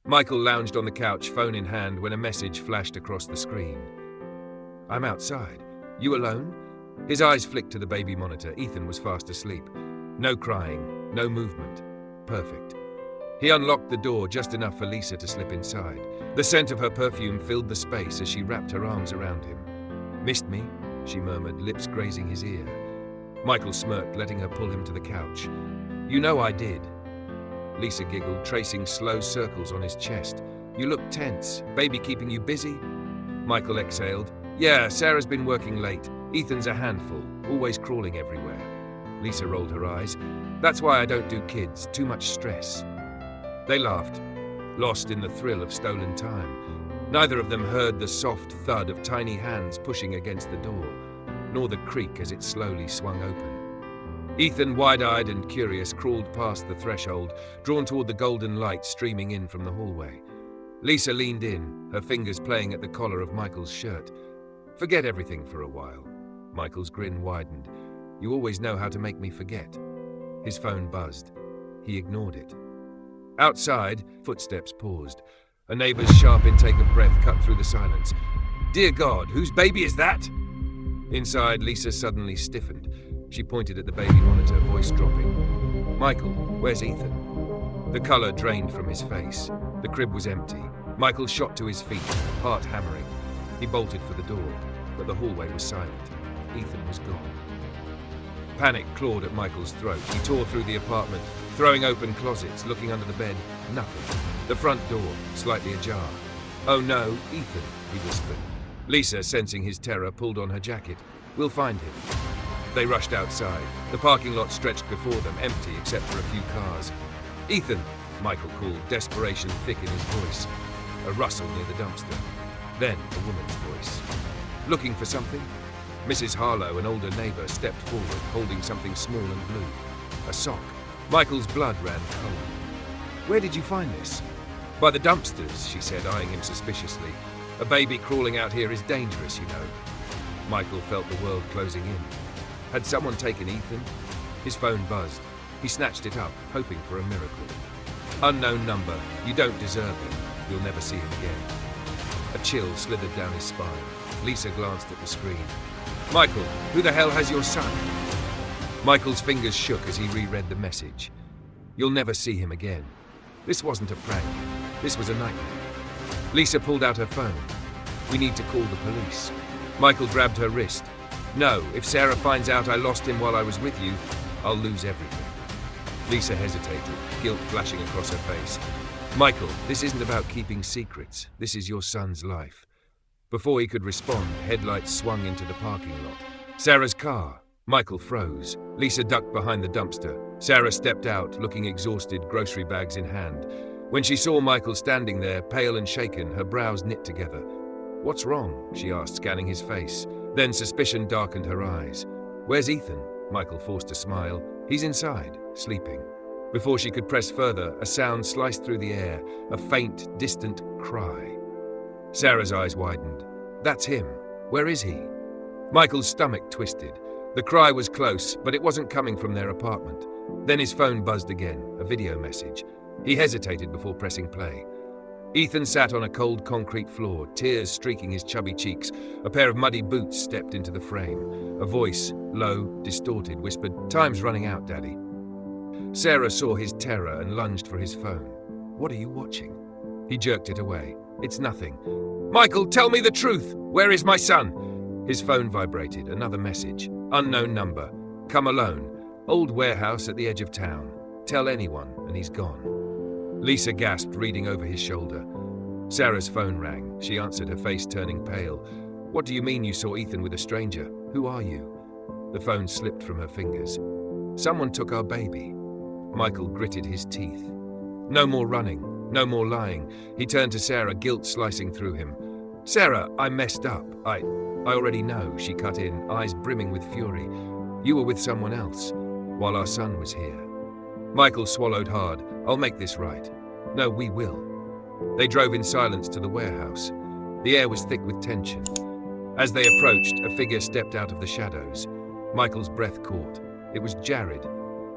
Michael lounged on the couch, phone in hand, when a message flashed across the screen. "I'm outside. You alone?" His eyes flicked to the baby monitor. Ethan was fast asleep. No crying, no movement. Perfect. He unlocked the door just enough for Lisa to slip inside. The scent of her perfume filled the space as she wrapped her arms around him. "Missed me?" she murmured, lips grazing his ear. Michael smirked, letting her pull him to the couch. "You know I did." Lisa giggled, tracing slow circles on his chest. "You look tense. Baby keeping you busy?" Michael exhaled. "Yeah, Sarah's been working late. Ethan's a handful, always crawling everywhere." Lisa rolled her eyes. "That's why I don't do kids. Too much stress." They laughed, lost in the thrill of stolen time. Neither of them heard the soft thud of tiny hands pushing against the door, nor the creak as it slowly swung open. Ethan, wide-eyed and curious, crawled past the threshold, drawn toward the golden light streaming in from the hallway. Lisa leaned in, her fingers playing at the collar of Michael's shirt. "Forget everything for a while." Michael's grin widened. "You always know how to make me forget." His phone buzzed. He ignored it. Outside, footsteps paused. A neighbor's sharp intake of breath cut through the silence. "Dear God, whose baby is that?" Inside, Lisa suddenly stiffened. She pointed at the baby monitor, voice dropping. "Michael, where's Ethan?" The color drained from his face. The crib was empty. Michael shot to his feet, heart hammering. He bolted for the door, but the hallway was silent. Ethan was gone. Panic clawed at Michael's throat. He tore through the apartment, throwing open closets, looking under the bed. Nothing. The front door, slightly ajar. "Oh no, Ethan," he whispered. Lisa, sensing his terror, pulled on her jacket. "We'll find him." They rushed outside. The parking lot stretched before them, empty except for a few cars. "Ethan," Michael called, desperation thick in his voice. A rustle near the dumpster. Then a woman's voice. "Looking for something?" Mrs. Harlow, an older neighbor, stepped forward, holding something small and blue. A sock. Michael's blood ran cold. "Where did you find this?" "By the dumpsters," she said, eyeing him suspiciously. "A baby crawling out here is dangerous, you know." Michael felt the world closing in. Had someone taken Ethan? His phone buzzed. He snatched it up, hoping for a miracle. "Unknown number. You don't deserve him. You'll never see him again." A chill slithered down his spine. Lisa glanced at the screen. "Michael, who the hell has your son?" Michael's fingers shook as he reread the message. "You'll never see him again." This wasn't a prank. This was a nightmare. Lisa pulled out her phone. "We need to call the police." Michael grabbed her wrist. "No, if Sarah finds out I lost him while I was with you, I'll lose everything." Lisa hesitated, guilt flashing across her face. "Michael, this isn't about keeping secrets. This is your son's life." Before he could respond, headlights swung into the parking lot. Sarah's car. Michael froze. Lisa ducked behind the dumpster. Sarah stepped out, looking exhausted, grocery bags in hand. When she saw Michael standing there, pale and shaken, her brows knit together. "What's wrong?" she asked, scanning his face. Then suspicion darkened her eyes. "Where's Ethan?" Michael forced a smile. "He's inside, sleeping." Before she could press further, a sound sliced through the air, a faint, distant cry. Sarah's eyes widened. "That's him. Where is he?" Michael's stomach twisted. The cry was close, but it wasn't coming from their apartment. Then his phone buzzed again, a video message. He hesitated before pressing play. Ethan sat on a cold concrete floor, tears streaking his chubby cheeks. A pair of muddy boots stepped into the frame. A voice, low, distorted, whispered, "Time's running out, Daddy." Sarah saw his terror and lunged for his phone. "What are you watching?" He jerked it away. "It's nothing." "Michael, tell me the truth! Where is my son?" His phone vibrated, another message. Unknown number. "Come alone. Old warehouse at the edge of town. Tell anyone," and he's gone. Lisa gasped, reading over his shoulder. Sarah's phone rang. She answered, her face turning pale. "What do you mean you saw Ethan with a stranger? Who are you?" The phone slipped from her fingers. "Someone took our baby." Michael gritted his teeth. No more running. No more lying. He turned to Sarah, guilt slicing through him. "Sarah, I messed up. I already know," she cut in, eyes brimming with fury. "You were with someone else, while our son was here." Michael swallowed hard. "I'll make this right." "No, we will." They drove in silence to the warehouse. The air was thick with tension. As they approached, a figure stepped out of the shadows. Michael's breath caught. It was Jared,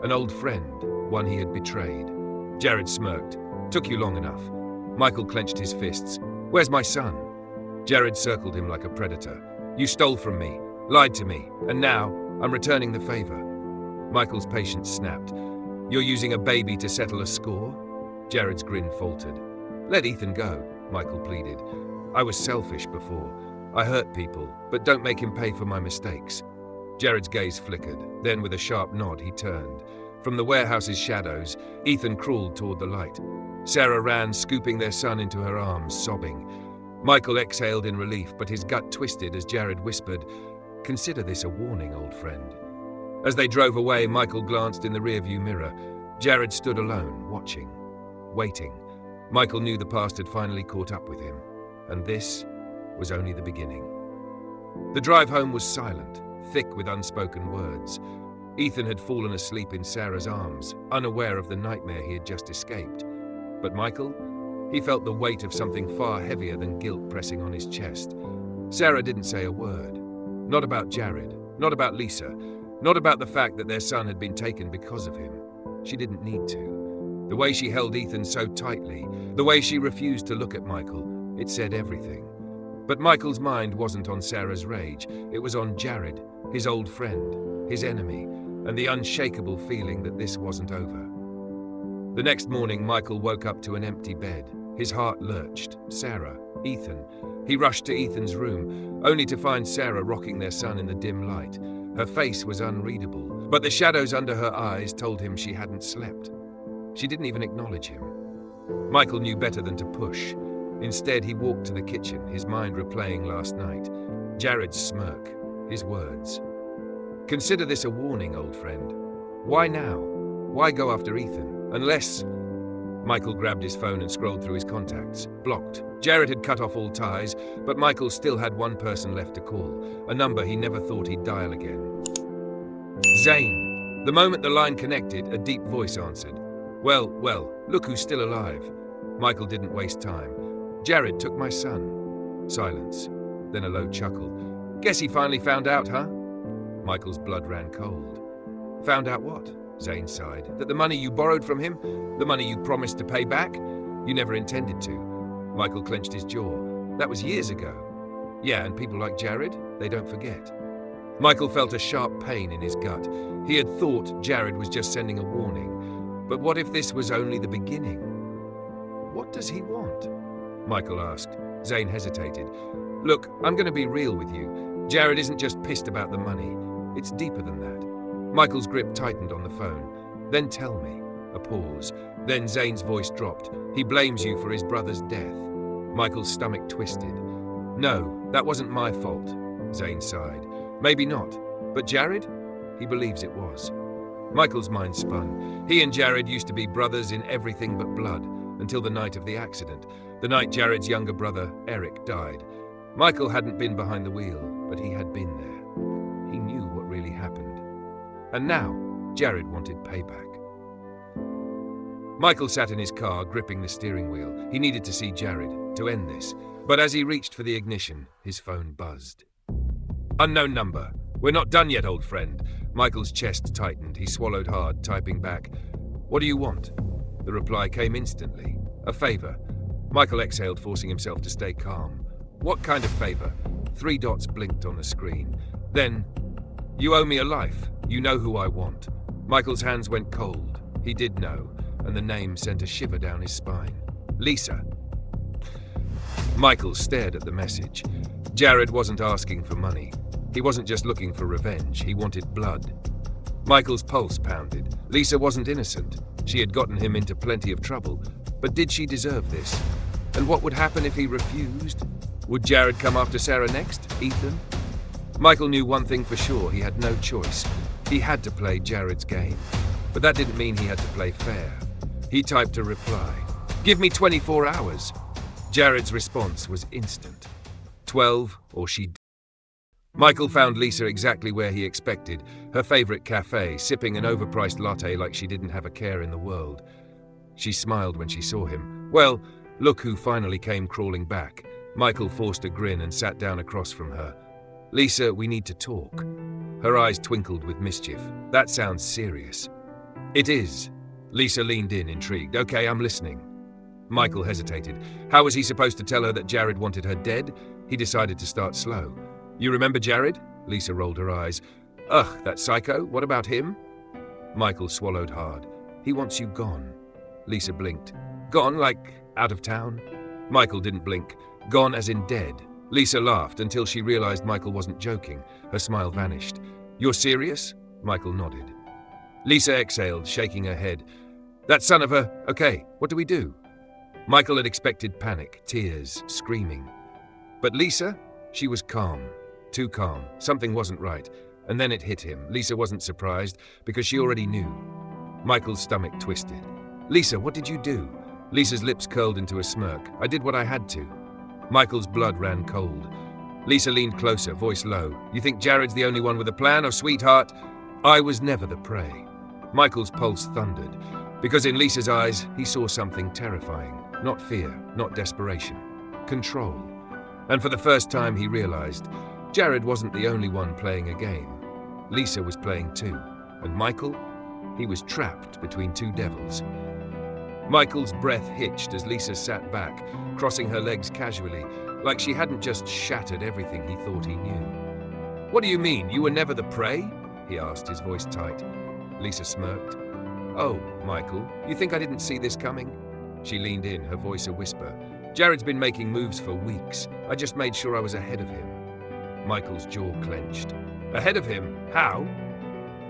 an old friend, one he had betrayed. Jared smirked. "Took you long enough." Michael clenched his fists. Where's my son? Jared circled him like a predator. You stole from me, lied to me, and now I'm returning the favor. Michael's patience snapped. You're using a baby to settle a score? Jared's grin faltered. Let Ethan go, Michael pleaded. I was selfish before. I hurt people, but don't make him pay for my mistakes. Jared's gaze flickered. Then with a sharp nod, he turned. From the warehouse's shadows, Ethan crawled toward the light. Sarah ran, scooping their son into her arms, sobbing. Michael exhaled in relief, but his gut twisted as Jared whispered, Consider this a warning, old friend. As they drove away, Michael glanced in the rearview mirror. Jared stood alone, watching, waiting. Michael knew the past had finally caught up with him, and this was only the beginning. The drive home was silent, thick with unspoken words. Ethan had fallen asleep in Sarah's arms, unaware of the nightmare he had just escaped. But Michael? He felt the weight of something far heavier than guilt pressing on his chest. Sarah didn't say a word. Not about Jared, not about Lisa, not about the fact that their son had been taken because of him. She didn't need to. The way she held Ethan so tightly, the way she refused to look at Michael, it said everything. But Michael's mind wasn't on Sarah's rage. It was on Jared, his old friend, his enemy, and the unshakable feeling that this wasn't over. The next morning, Michael woke up to an empty bed. His heart lurched. Sarah, Ethan. He rushed to Ethan's room, only to find Sarah rocking their son in the dim light. Her face was unreadable, but the shadows under her eyes told him she hadn't slept. She didn't even acknowledge him. Michael knew better than to push. Instead, he walked to the kitchen, his mind replaying last night. Jared's smirk, his words. Consider this a warning, old friend. Why now? Why go after Ethan? Unless... Michael grabbed his phone and scrolled through his contacts. Blocked. Jared had cut off all ties, but Michael still had one person left to call, a number he never thought he'd dial again. Zane. The moment the line connected, a deep voice answered. Well, look who's still alive. Michael didn't waste time. Jared took my son. Silence. Then a low chuckle. Guess he finally found out, huh? Michael's blood ran cold. Found out what? Zane sighed. That the money you borrowed from him, the money you promised to pay back, you never intended to. Michael clenched his jaw. That was years ago. Yeah, and people like Jared, they don't forget. Michael felt a sharp pain in his gut. He had thought Jared was just sending a warning. But what if this was only the beginning? What does he want? Michael asked. Zane hesitated. Look, I'm going to be real with you. Jared isn't just pissed about the money. It's deeper than that. Michael's grip tightened on the phone. Then tell me. A pause. Then Zane's voice dropped. He blames you for his brother's death. Michael's stomach twisted. No, that wasn't my fault, Zane sighed. Maybe not. But Jared? He believes it was. Michael's mind spun. He and Jared used to be brothers in everything but blood, until the night of the accident, the night Jared's younger brother, Eric, died. Michael hadn't been behind the wheel, but he had been there. He knew what really happened. And now, Jared wanted payback. Michael sat in his car, gripping the steering wheel. He needed to see Jared, to end this. But as he reached for the ignition, his phone buzzed. Unknown number. We're not done yet, old friend. Michael's chest tightened. He swallowed hard, typing back. What do you want? The reply came instantly. A favor. Michael exhaled, forcing himself to stay calm. What kind of favor? 3 dots blinked on the screen. Then, you owe me a life. You know who I want. Michael's hands went cold. He did know, and the name sent a shiver down his spine. Lisa. Michael stared at the message. Jared wasn't asking for money. He wasn't just looking for revenge. He wanted blood. Michael's pulse pounded. Lisa wasn't innocent. She had gotten him into plenty of trouble. But did she deserve this? And what would happen if he refused? Would Jared come after Sarah next? Ethan? Michael knew one thing for sure. He had no choice. He had to play Jared's game. But that didn't mean he had to play fair. He typed a reply. Give me 24 hours. Jared's response was instant. 12 or she died. Michael found Lisa exactly where he expected, her favorite cafe, sipping an overpriced latte like she didn't have a care in the world. She smiled when she saw him. Well, look who finally came crawling back. Michael forced a grin and sat down across from her. Lisa, we need to talk. Her eyes twinkled with mischief. That sounds serious. It is. Lisa leaned in, intrigued. Okay, I'm listening. Michael hesitated. How was he supposed to tell her that Jared wanted her dead? He decided to start slow. You remember Jared? Lisa rolled her eyes. Ugh, that psycho? What about him? Michael swallowed hard. He wants you gone. Lisa blinked. Gone, like out of town? Michael didn't blink. Gone as in dead. Lisa laughed until she realized Michael wasn't joking. Her smile vanished. You're serious? Michael nodded. Lisa exhaled, shaking her head. That son of a... Okay, what do we do? Michael had expected panic, tears, screaming. But Lisa, she was calm. Too calm. Something wasn't right. And then it hit him. Lisa wasn't surprised, because she already knew. Michael's stomach twisted. Lisa, what did you do? Lisa's lips curled into a smirk. I did what I had to. Michael's blood ran cold. Lisa leaned closer, voice low. You think Jared's the only one with a plan, or sweetheart? I was never the prey. Michael's pulse thundered, because in Lisa's eyes, he saw something terrifying. Not fear, not desperation. Control. And for the first time, he realized Jared wasn't the only one playing a game. Lisa was playing too. And Michael? He was trapped between two devils. Michael's breath hitched as Lisa sat back, crossing her legs casually, like she hadn't just shattered everything he thought he knew. What do you mean? You were never the prey? He asked, his voice tight. Lisa smirked. Oh, Michael, you think I didn't see this coming? She leaned in, her voice a whisper. Jared's been making moves for weeks. I just made sure I was ahead of him. Michael's jaw clenched. Ahead of him? How?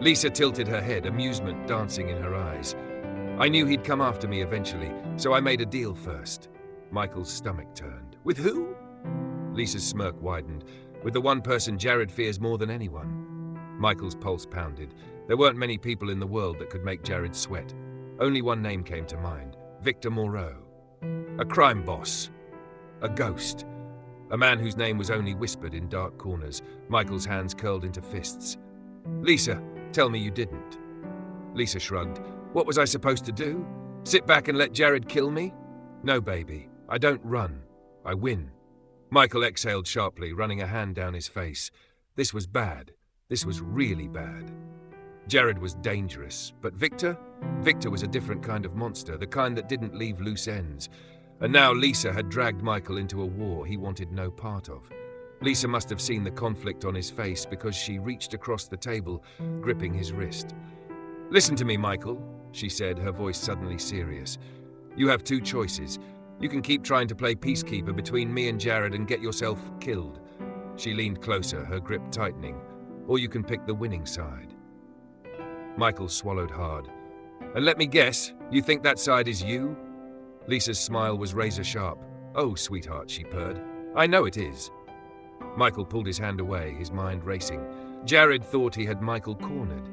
Lisa tilted her head, amusement dancing in her eyes. I knew he'd come after me eventually, so I made a deal first. Michael's stomach turned. With who? Lisa's smirk widened. With the one person Jared fears more than anyone. Michael's pulse pounded. There weren't many people in the world that could make Jared sweat. Only one name came to mind. Victor Moreau. A crime boss. A ghost. A man whose name was only whispered in dark corners. Michael's hands curled into fists. Lisa, tell me you didn't. Lisa shrugged. What was I supposed to do? Sit back and let Jared kill me? No, baby. I don't run. I win. Michael exhaled sharply, running a hand down his face. This was bad. This was really bad. Jared was dangerous, but Victor? Victor was a different kind of monster, the kind that didn't leave loose ends. And now Lisa had dragged Michael into a war he wanted no part of. Lisa must have seen the conflict on his face because she reached across the table, gripping his wrist. Listen to me, Michael, she said, her voice suddenly serious. You have two choices. You can keep trying to play peacekeeper between me and Jared and get yourself killed. She leaned closer, her grip tightening. Or you can pick the winning side. Michael swallowed hard. And let me guess, you think that side is you? Lisa's smile was razor sharp. Oh, sweetheart, she purred. I know it is. Michael pulled his hand away, his mind racing. Jared thought he had Michael cornered.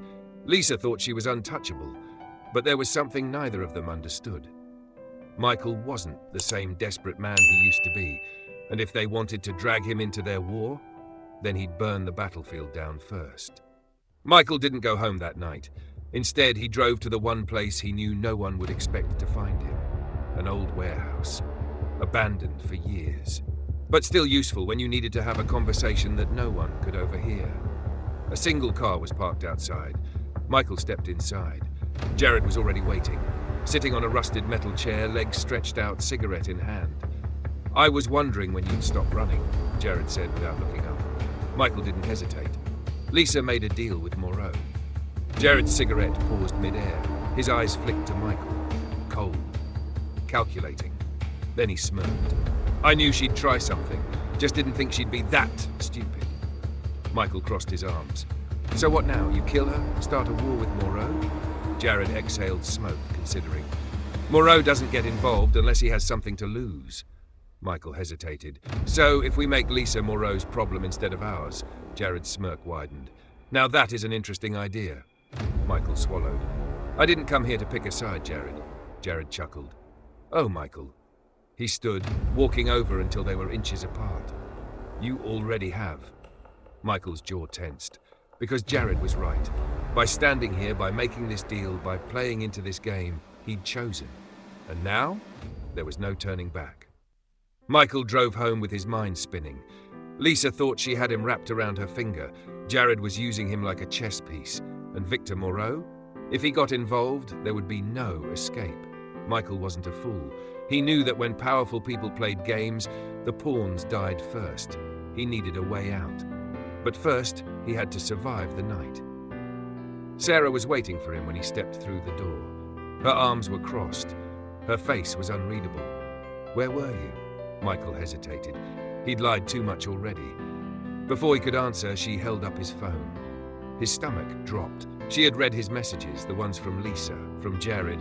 Lisa thought she was untouchable, but there was something neither of them understood. Michael wasn't the same desperate man he used to be, and if they wanted to drag him into their war, then he'd burn the battlefield down first. Michael didn't go home that night. Instead, he drove to the one place he knew no one would expect to find him. An old warehouse, abandoned for years, but still useful when you needed to have a conversation that no one could overhear. A single car was parked outside. Michael stepped inside. Jared was already waiting, sitting on a rusted metal chair, legs stretched out, cigarette in hand. I was wondering when you'd stop running, Jared said without looking up. Michael didn't hesitate. Lisa made a deal with Moreau. Jared's cigarette paused mid-air. His eyes flicked to Michael. Cold. Calculating. Then he smirked. I knew she'd try something, just didn't think she'd be that stupid. Michael crossed his arms. So what now? You kill her? Start a war with Moreau? Jared exhaled smoke, considering. Moreau doesn't get involved unless he has something to lose. Michael hesitated. So if we make Lisa Moreau's problem instead of ours? Jared's smirk widened. Now that is an interesting idea. Michael swallowed. I didn't come here to pick a side, Jared. Jared chuckled. Oh, Michael. He stood, walking over until they were inches apart. You already have. Michael's jaw tensed. Because Jared was right. By standing here, by making this deal, by playing into this game, he'd chosen. And now, there was no turning back. Michael drove home with his mind spinning. Lisa thought she had him wrapped around her finger. Jared was using him like a chess piece. And Victor Moreau? If he got involved, there would be no escape. Michael wasn't a fool. He knew that when powerful people played games, the pawns died first. He needed a way out. But first, he had to survive the night. Sarah was waiting for him when he stepped through the door. Her arms were crossed. Her face was unreadable. "Where were you?" Michael hesitated. He'd lied too much already. Before he could answer, she held up his phone. His stomach dropped. She had read his messages, the ones from Lisa, from Jared,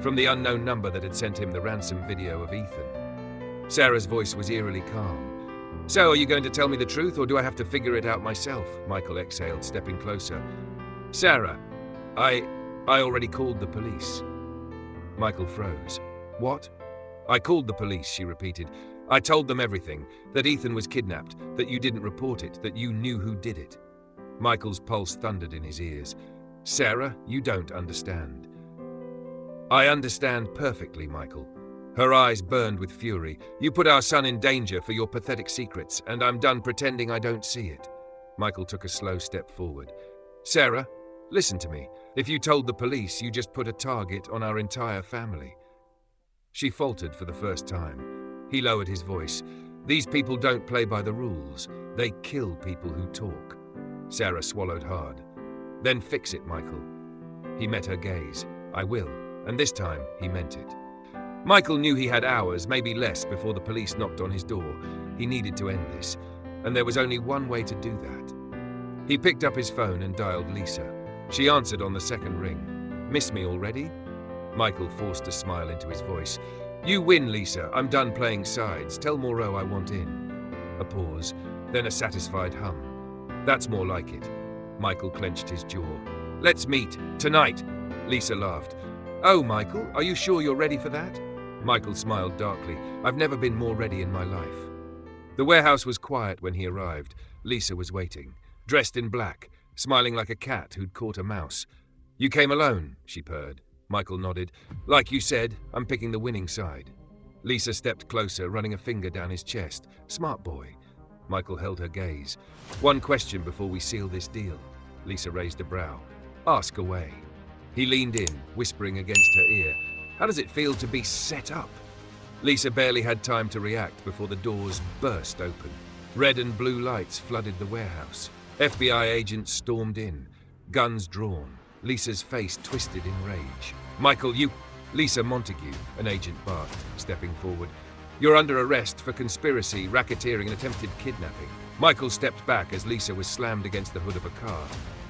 from the unknown number that had sent him the ransom video of Ethan. Sarah's voice was eerily calm. "So, are you going to tell me the truth, or do I have to figure it out myself?" Michael exhaled, stepping closer. "Sarah, I already called the police." Michael froze. "What?" "I called the police," she repeated. "I told them everything, that Ethan was kidnapped, that you didn't report it, that you knew who did it." Michael's pulse thundered in his ears. "Sarah, you don't understand." "I understand perfectly, Michael." Her eyes burned with fury. "You put our son in danger for your pathetic secrets, and I'm done pretending I don't see it." Michael took a slow step forward. "Sarah, listen to me. If you told the police, you just put a target on our entire family." She faltered for the first time. He lowered his voice. "These people don't play by the rules. They kill people who talk." Sarah swallowed hard. "Then fix it, Michael." He met her gaze. "I will." And this time, he meant it. Michael knew he had hours, maybe less, before the police knocked on his door. He needed to end this, and there was only one way to do that. He picked up his phone and dialed Lisa. She answered on the second ring. "Miss me already?" Michael forced a smile into his voice. "You win, Lisa. I'm done playing sides. Tell Moreau I want in." A pause, then a satisfied hum. "That's more like it." Michael clenched his jaw. "Let's meet. Tonight." Lisa laughed. "Oh, Michael, are you sure you're ready for that?" Michael smiled darkly. "I've never been more ready in my life." The warehouse was quiet when he arrived. Lisa was waiting, dressed in black, smiling like a cat who'd caught a mouse. "You came alone," she purred. Michael nodded. "Like you said, I'm picking the winning side." Lisa stepped closer, running a finger down his chest. "Smart boy." Michael held her gaze. "One question before we seal this deal." Lisa raised a brow. "Ask away." He leaned in, whispering against her ear. "How does it feel to be set up?" Lisa barely had time to react before the doors burst open. Red and blue lights flooded the warehouse. FBI agents stormed in, guns drawn. Lisa's face twisted in rage. "Michael, you—" "Lisa Montague," an agent barked, stepping forward. "You're under arrest for conspiracy, racketeering, and attempted kidnapping." Michael stepped back as Lisa was slammed against the hood of a car.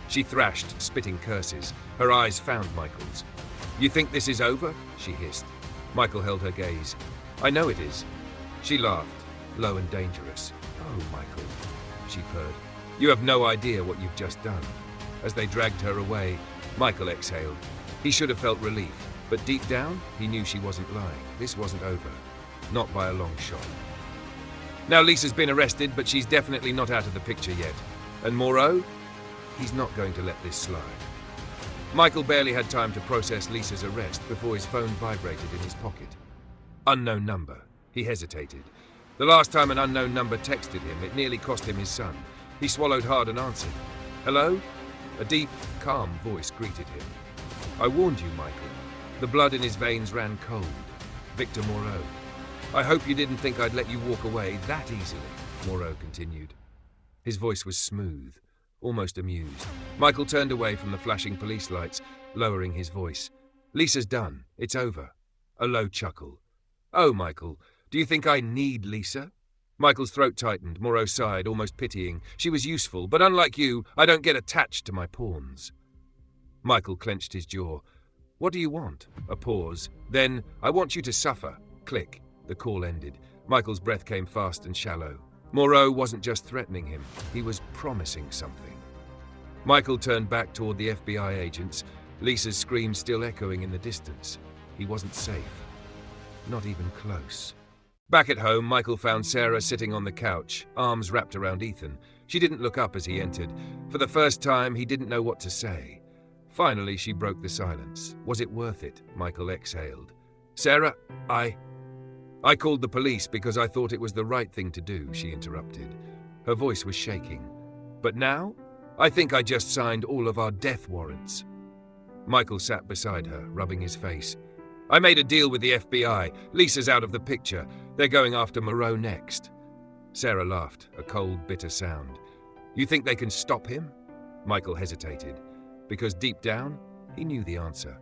She thrashed, spitting curses. Her eyes found Michael's. "You think this is over?" she hissed. Michael held her gaze. "I know it is." She laughed, low and dangerous. "Oh, Michael," she purred. "You have no idea what you've just done." As they dragged her away, Michael exhaled. He should have felt relief, but deep down, he knew she wasn't lying. This wasn't over. Not by a long shot. Now Lisa's been arrested, but she's definitely not out of the picture yet. And Moreau? He's not going to let this slide. Michael barely had time to process Lisa's arrest before his phone vibrated in his pocket. Unknown number. He hesitated. The last time an unknown number texted him, it nearly cost him his son. He swallowed hard and answered. "Hello?" A deep, calm voice greeted him. "I warned you, Michael." The blood in his veins ran cold. Victor Moreau. "I hope you didn't think I'd let you walk away that easily," Moreau continued. His voice was smooth, almost amused. Michael turned away from the flashing police lights, lowering his voice. "Lisa's done. It's over." A low chuckle. "Oh, Michael, do you think I need Lisa?" Michael's throat tightened. Moreau sighed, almost pitying. "She was useful, but unlike you, I don't get attached to my pawns." Michael clenched his jaw. "What do you want?" A pause. Then, "I want you to suffer." Click. The call ended. Michael's breath came fast and shallow. Moreau wasn't just threatening him. He was promising something. Michael turned back toward the FBI agents, Lisa's scream still echoing in the distance. He wasn't safe. Not even close. Back at home, Michael found Sarah sitting on the couch, arms wrapped around Ethan. She didn't look up as he entered. For the first time, he didn't know what to say. Finally, she broke the silence. "Was it worth it?" Michael exhaled. "Sarah, I called the police because I thought it was the right thing to do," she interrupted. Her voice was shaking. "But now, I think I just signed all of our death warrants." Michael sat beside her, rubbing his face. I made a deal with the FBI. Lisa's out of the picture. They're going after Moreau next. Sarah laughed, a cold, bitter sound. You think they can stop him? Michael hesitated, because deep down, he knew the answer.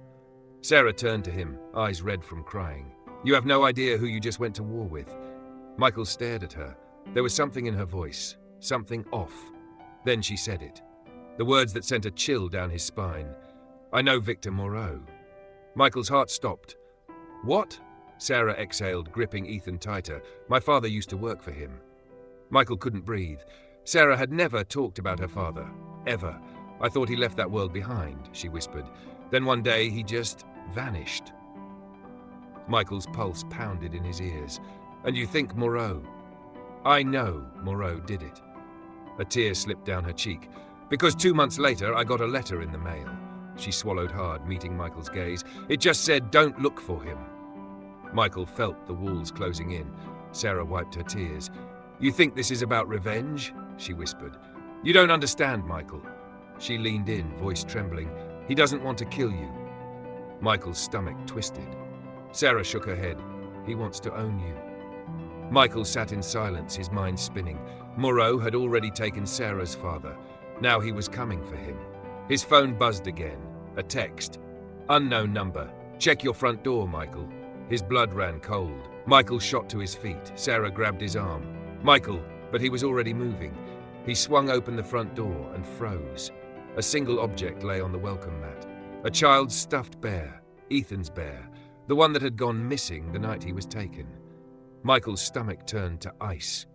Sarah turned to him, eyes red from crying. You have no idea who you just went to war with. Michael stared at her. There was something in her voice, something off. Then she said it. The words that sent a chill down his spine. I know Victor Moreau. Michael's heart stopped. What? Sarah exhaled, gripping Ethan tighter. My father used to work for him. Michael couldn't breathe. Sarah had never talked about her father. Ever. I thought he left that world behind, she whispered. Then one day he just vanished. Michael's pulse pounded in his ears. And you think Moreau? I know Moreau did it. A tear slipped down her cheek. Because 2 months later I got a letter in the mail. She swallowed hard, meeting Michael's gaze. It just said, don't look for him. Michael felt the walls closing in. Sarah wiped her tears. You think this is about revenge? She whispered. You don't understand, Michael. She leaned in, voice trembling. He doesn't want to kill you. Michael's stomach twisted. Sarah shook her head. He wants to own you. Michael sat in silence, his mind spinning. Moreau had already taken Sarah's father. Now he was coming for him. His phone buzzed again. A text. Unknown number. Check your front door, Michael. His blood ran cold. Michael shot to his feet. Sarah grabbed his arm. Michael, but he was already moving. He swung open the front door and froze. A single object lay on the welcome mat. A child's stuffed bear. Ethan's bear. The one that had gone missing the night he was taken. Michael's stomach turned to ice.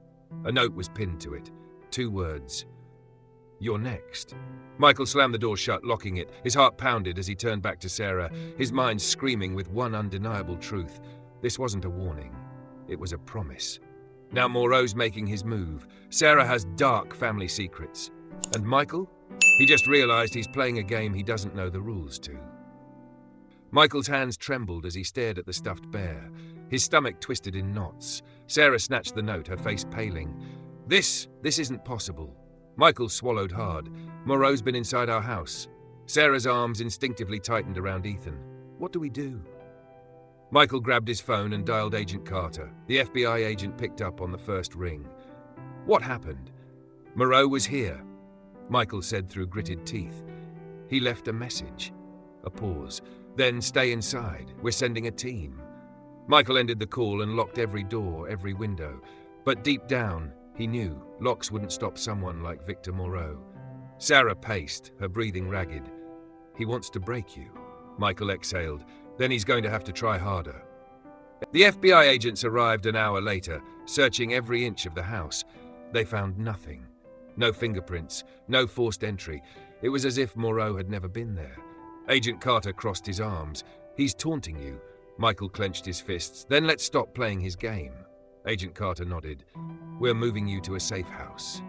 A note was pinned to it. 2 words. You're next. Michael slammed the door shut, locking it. His heart pounded as he turned back to Sarah, his mind screaming with one undeniable truth. This wasn't a warning. It was a promise. Now Moreau's making his move. Sarah has dark family secrets. And Michael? He just realized he's playing a game he doesn't know the rules to. Michael's hands trembled as he stared at the stuffed bear. His stomach twisted in knots. Sarah snatched the note, her face paling. This isn't possible. Michael swallowed hard. Moreau's been inside our house. Sarah's arms instinctively tightened around Ethan. What do we do? Michael grabbed his phone and dialed Agent Carter. The FBI agent picked up on the first ring. What happened? Moreau was here, Michael said through gritted teeth. He left a message. A pause. Then stay inside. We're sending a team. Michael ended the call and locked every door, every window. But deep down, he knew locks wouldn't stop someone like Victor Moreau. Sarah paced, her breathing ragged. He wants to break you. Michael exhaled. Then he's going to have to try harder. The FBI agents arrived an hour later, searching every inch of the house. They found nothing. No fingerprints, no forced entry. It was as if Moreau had never been there. Agent Carter crossed his arms. He's taunting you. Michael clenched his fists. Then let's stop playing his game. Agent Carter nodded. We're moving you to a safe house.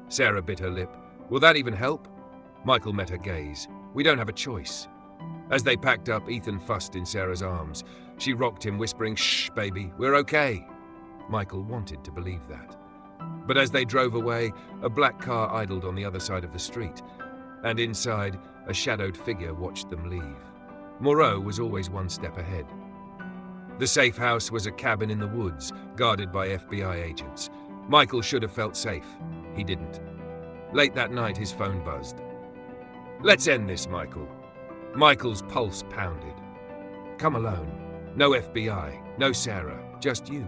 Sarah bit her lip. Will that even help? Michael met her gaze. We don't have a choice. As they packed up, Ethan fussed in Sarah's arms. She rocked him, whispering, Shh, baby, we're okay. Michael wanted to believe that. But as they drove away, a black car idled on the other side of the street, and inside, a shadowed figure watched them leave. Moreau was always one step ahead. The safe house was a cabin in the woods, guarded by FBI agents. Michael should have felt safe. He didn't. Late that night, his phone buzzed. Let's end this, Michael. Michael's pulse pounded. Come alone. No FBI, no Sarah, just you.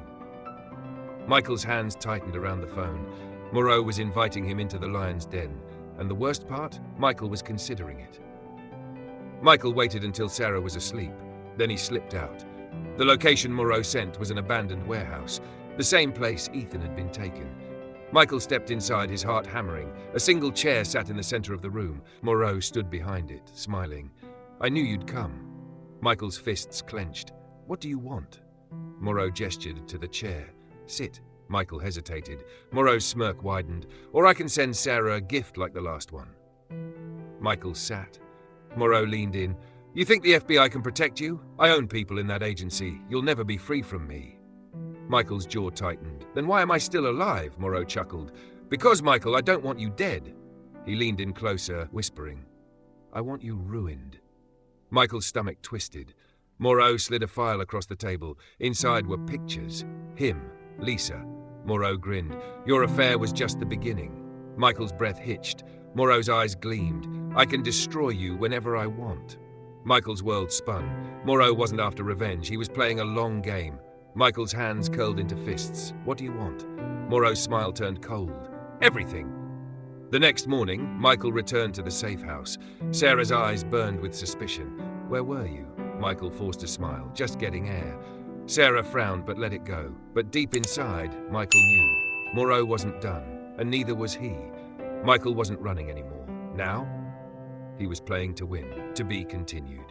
Michael's hands tightened around the phone. Moreau was inviting him into the lion's den, and the worst part, Michael was considering it. Michael waited until Sarah was asleep. Then he slipped out. The location Moreau sent was an abandoned warehouse, the same place Ethan had been taken. Michael stepped inside, his heart hammering. A single chair sat in the center of the room. Moreau stood behind it, smiling. I knew you'd come. Michael's fists clenched. What do you want? Moreau gestured to the chair. Sit. Michael hesitated. Moreau's smirk widened. Or I can send Sarah a gift like the last one. Michael sat. Moreau leaned in. You think the FBI can protect you? I own people in that agency. You'll never be free from me. Michael's jaw tightened. Then why am I still alive? Moreau chuckled. Because, Michael, I don't want you dead. He leaned in closer, whispering. I want you ruined. Michael's stomach twisted. Moreau slid a file across the table. Inside were pictures. Him, Lisa. Moreau grinned. Your affair was just the beginning. Michael's breath hitched. Moreau's eyes gleamed. I can destroy you whenever I want. Michael's world spun. Moreau wasn't after revenge. He was playing a long game. Michael's hands curled into fists. What do you want? Moreau's smile turned cold. Everything. The next morning, Michael returned to the safe house. Sarah's eyes burned with suspicion. Where were you? Michael forced a smile. Just getting air. Sarah frowned but let it go. But deep inside, Michael knew. Moreau wasn't done, and neither was he. Michael wasn't running anymore. Now, he was playing to win, to be continued.